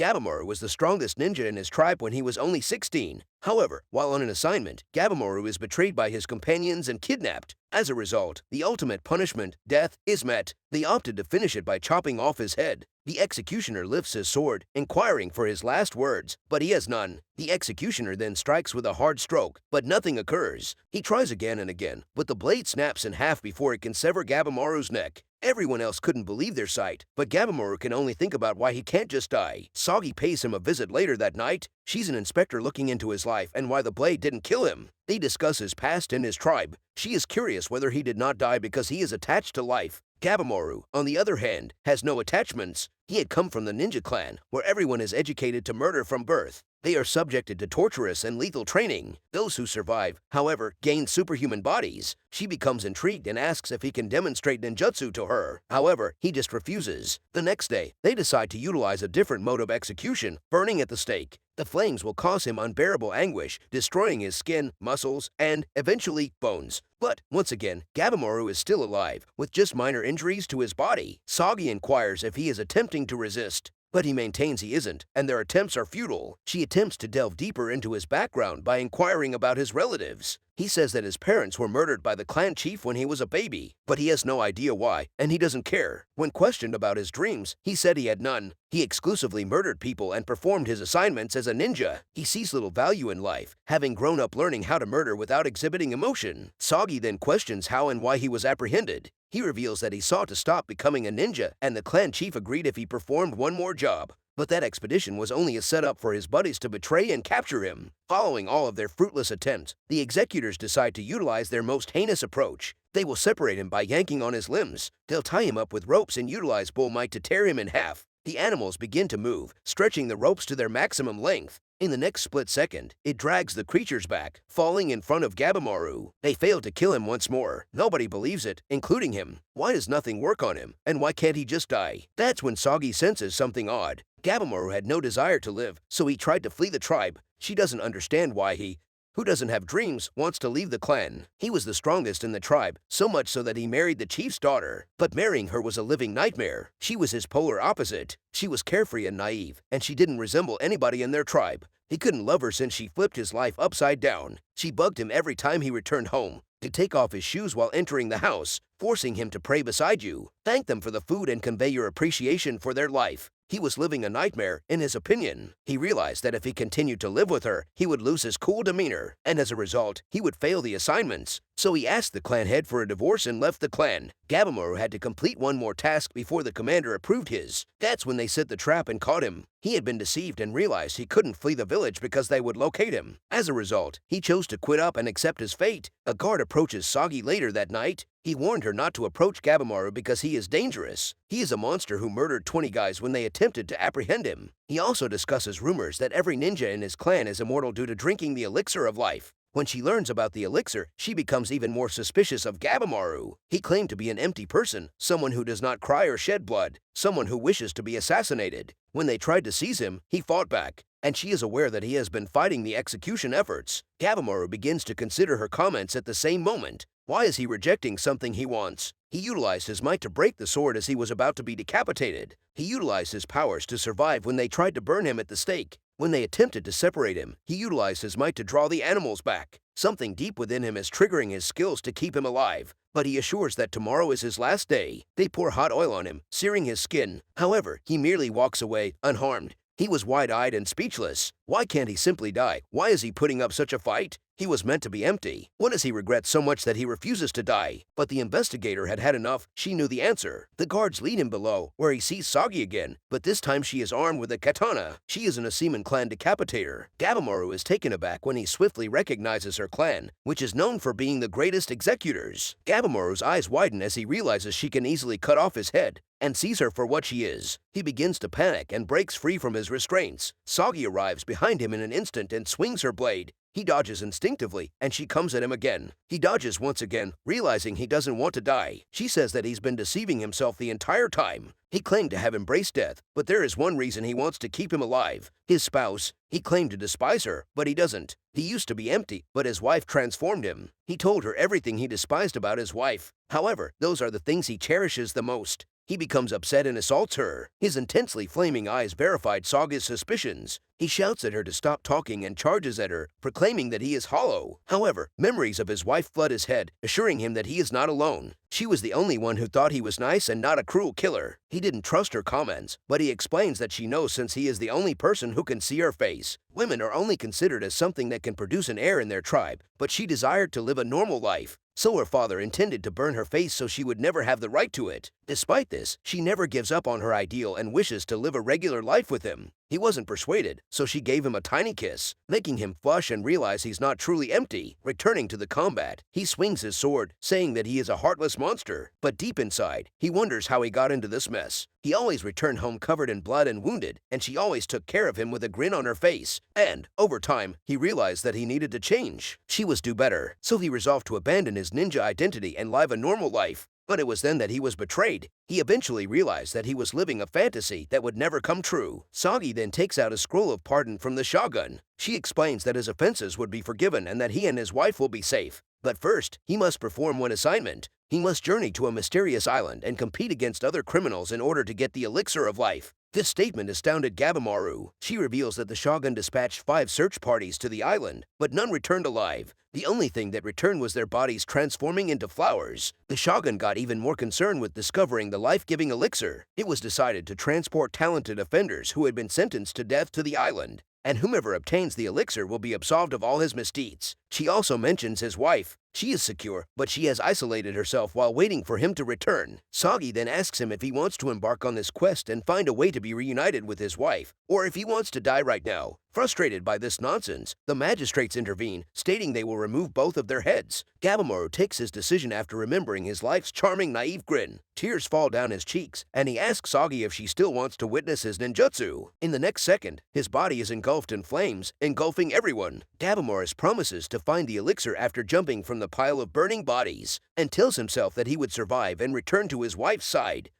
Gabimaru was the strongest ninja in his tribe when he was only 16. However, while on an assignment, Gabimaru is betrayed by his companions and kidnapped. As a result, the ultimate punishment, death, is met. They opted to finish it by chopping off his head. The executioner lifts his sword, inquiring for his last words, but he has none. The executioner then strikes with a hard stroke, but nothing occurs. He tries again and again, but the blade snaps in half before it can sever Gabimaru's neck. Everyone else couldn't believe their sight, but Gabimaru can only think about why he can't just die. Sagi pays him a visit later that night. She's an inspector looking into his life and why the blade didn't kill him. They discuss his past and his tribe. She is curious whether he did not die because he is attached to life. Gabimaru, on the other hand, has no attachments. He had come from the ninja clan, where everyone is educated to murder from birth. They are subjected to torturous and lethal training. Those who survive, however, gain superhuman bodies. She becomes intrigued and asks if he can demonstrate ninjutsu to her. However, he just refuses. The next day, they decide to utilize a different mode of execution, burning at the stake. The flames will cause him unbearable anguish, destroying his skin, muscles, and, eventually, bones. But, once again, Gabimaru is still alive, with just minor injuries to his body. Sagi inquires if he is attempting to resist, but he maintains he isn't, and their attempts are futile. She attempts to delve deeper into his background by inquiring about his relatives. He says that his parents were murdered by the clan chief when he was a baby, but he has no idea why, and he doesn't care. When questioned about his dreams, he said he had none. He exclusively murdered people and performed his assignments as a ninja. He sees little value in life, having grown up learning how to murder without exhibiting emotion. Sagi then questions how and why he was apprehended. He reveals that he sought to stop becoming a ninja, and the clan chief agreed if he performed one more job. But that expedition was only a setup for his buddies to betray and capture him. Following all of their fruitless attempts, the executors decide to utilize their most heinous approach. They will separate him by yanking on his limbs. They'll tie him up with ropes and utilize bullmite to tear him in half. The animals begin to move, stretching the ropes to their maximum length. In the next split second, it drags the creatures back, falling in front of Gabimaru. They fail to kill him once more. Nobody believes it, including him. Why does nothing work on him? And why can't he just die? That's when Sagi senses something odd. Gabimaru had no desire to live, so he tried to flee the tribe. She doesn't understand why he, who doesn't have dreams, wants to leave the clan. He was the strongest in the tribe, so much so that he married the chief's daughter. But marrying her was a living nightmare. She was his polar opposite. She was carefree and naive, and she didn't resemble anybody in their tribe. He couldn't love her since she flipped his life upside down. She bugged him every time he returned home, to take off his shoes while entering the house, forcing him to pray beside you, thank them for the food and convey your appreciation for their life. He was living a nightmare, in his opinion. He realized that if he continued to live with her, he would lose his cool demeanor, and as a result, he would fail the assignments. So he asked the clan head for a divorce and left the clan. Gabimaru had to complete one more task before the commander approved his. That's when they set the trap and caught him. He had been deceived and realized he couldn't flee the village because they would locate him. As a result, he chose to quit up and accept his fate. A guard approaches Sagi later that night. He warned her not to approach Gabimaru because he is dangerous. He is a monster who murdered 20 guys when they attempted to apprehend him. He also discusses rumors that every ninja in his clan is immortal due to drinking the elixir of life. When she learns about the elixir, she becomes even more suspicious of Gabimaru. He claimed to be an empty person, someone who does not cry or shed blood, someone who wishes to be assassinated. When they tried to seize him, he fought back, and she is aware that he has been fighting the execution efforts. Gabimaru begins to consider her comments at the same moment. Why is he rejecting something he wants? He utilized his might to break the sword as he was about to be decapitated. He utilized his powers to survive when they tried to burn him at the stake. When they attempted to separate him, he utilized his might to draw the animals back. Something deep within him is triggering his skills to keep him alive, but he assures that tomorrow is his last day. They pour hot oil on him, searing his skin. However, he merely walks away, unharmed. He was wide-eyed and speechless. Why can't he simply die? Why is he putting up such a fight? He was meant to be empty. What does he regret so much that he refuses to die? But the investigator had had enough. She knew the answer. The guards lead him below, where he sees Sagi again, but this time she is armed with a katana. She is an Asiman clan decapitator. Gabimaru is taken aback when he swiftly recognizes her clan, which is known for being the greatest executors. Gabimaru's eyes widen as he realizes she can easily cut off his head, and sees her for what she is. He begins to panic and breaks free from his restraints. Sagi arrives behind him in an instant and swings her blade. He dodges instinctively, and she comes at him again. He dodges once again, realizing he doesn't want to die. She says that he's been deceiving himself the entire time. He claimed to have embraced death, but there is one reason he wants to keep him alive. His spouse. He claimed to despise her, but he doesn't. He used to be empty, but his wife transformed him. He told her everything he despised about his wife. However, those are the things he cherishes the most. He becomes upset and assaults her. His intensely flaming eyes verified Saga's suspicions. He shouts at her to stop talking and charges at her, proclaiming that he is hollow. However, memories of his wife flood his head, assuring him that he is not alone. She was the only one who thought he was nice and not a cruel killer. He didn't trust her comments, but he explains that she knows since he is the only person who can see her face. Women are only considered as something that can produce an heir in their tribe, but she desired to live a normal life. So her father intended to burn her face so she would never have the right to it. Despite this, she never gives up on her ideal and wishes to live a regular life with him. He wasn't persuaded, so she gave him a tiny kiss, making him flush and realize he's not truly empty. Returning to the combat, he swings his sword, saying that he is a heartless monster. But deep inside, he wonders how he got into this mess. He always returned home covered in blood and wounded, and she always took care of him with a grin on her face. And, over time, he realized that he needed to change. She was do better, so he resolved to abandon his ninja identity and live a normal life. But it was then that he was betrayed. He eventually realized that he was living a fantasy that would never come true. Sagi then takes out a scroll of pardon from the shogun. She explains that his offenses would be forgiven and that he and his wife will be safe. But first, he must perform one assignment. He must journey to a mysterious island and compete against other criminals in order to get the elixir of life. This statement astounded Gabimaru. She reveals that the shogun dispatched 5 search parties to the island, but none returned alive. The only thing that returned was their bodies transforming into flowers. The shogun got even more concerned with discovering the life-giving elixir. It was decided to transport talented offenders who had been sentenced to death to the island, and whomever obtains the elixir will be absolved of all his misdeeds. She also mentions his wife. She is secure, but she has isolated herself while waiting for him to return. Sagi then asks him if he wants to embark on this quest and find a way to be reunited with his wife, or if he wants to die right now. Frustrated by this nonsense, the magistrates intervene, stating they will remove both of their heads. Gabimaru takes his decision after remembering his wife's charming, naive grin. Tears fall down his cheeks, and he asks Sagi if she still wants to witness his ninjutsu. In the next second, his body is engulfed in flames, engulfing everyone. Gabimaru promises to find the elixir after jumping from the pile of burning bodies, and tells himself that he would survive and return to his wife's side.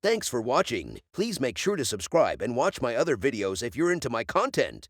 Thanks for watching. Please make sure to subscribe and watch my other videos if you're into my content.